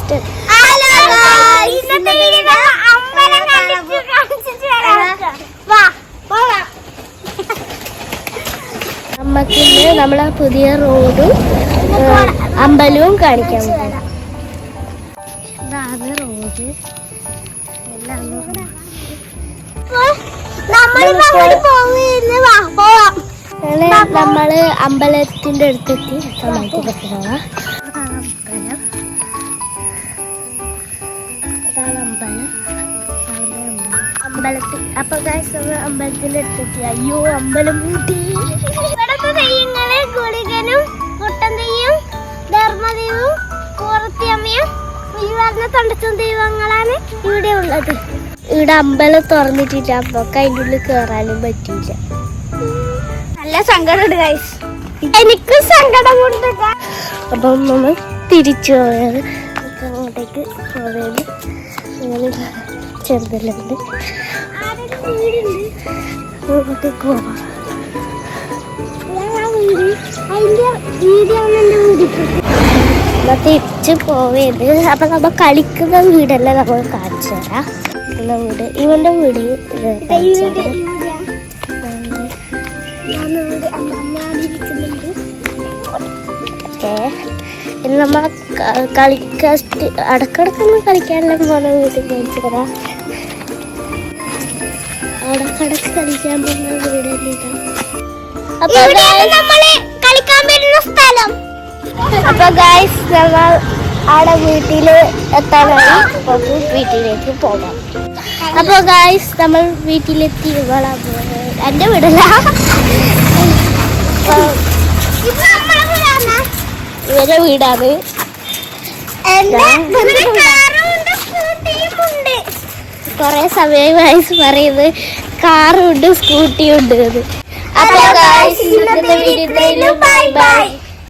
Started. നമുക്കിന്ന് നമ്മളെ പുതിയ റോഡും അമ്പലവും കാണിക്കാൻ പോകും. ഇതാണ് റോഡ്. നമ്മള് അമ്പലത്തിന്റെ അടുത്തെത്തി. അമ്പലത്തിൽ അപ്പൊ അമ്പലത്തിന്റെ അടുത്തെത്തി. അയ്യോ അമ്പലം പൂട്ടി. ഇവിടത്തെ തെയ്യങ്ങള് ഗുളികനും മുട്ടൻ തെയ്യും ധർമ്മദൈവവും കൂറത്തിയമ്മയും ഉയർന്ന തൊണ്ടച്ചും ദൈവങ്ങളാണ് ഇവിടെ ഉള്ളത്. ഇവിടെ അമ്പലം തുറന്നിട്ടില്ല. അപ്പൊ അതിൻ്റെ ഉള്ളിൽ കേറാനും പറ്റിയില്ല. നല്ല സങ്കടമുണ്ട് ഗൈസ്. എനിക്കും സങ്കടമുണ്ട്. അപ്പം നമ്മൾ തിരിച്ചു പോയത് അങ്ങോട്ടേക്ക് പോയത്. അങ്ങനെ ചെറുതല്ലുണ്ട്. അങ്ങോട്ടേക്ക് പോവാം. തിരിച്ച് പോയത്. അപ്പൊ നമ്മ കളിക്കുന്ന വീടല്ല നമ്മൾ കാണിച്ചു തരാം. വീട് ഇവന്റെ വീട് നമ്മ അടക്കടക്കൊന്നും കളിക്കാനെല്ലാം പോകുന്ന വീട്ടിൽ കാണിച്ചു തരാം. അടക്കടക്ക് കളിക്കാൻ പോകുന്ന വീടല്ലേ. അപ്പൊ ഗൈസ് ഞങ്ങൾ അവിടെ വീട്ടില് എത്താനായി. വീട്ടിലേക്ക് പോകാം. അപ്പൊ ഗൈസ് നമ്മൾ വീട്ടിലെത്തി. എന്റെ വീടല്ല, ഇവരെ വീടാണ്. കൊറേ സമയമായി പറയുന്നത് കാറുണ്ട് സ്കൂട്ടിയും ഉണ്ട്. അപ്പൊ ഗൈസ് ബൈ ബൈ.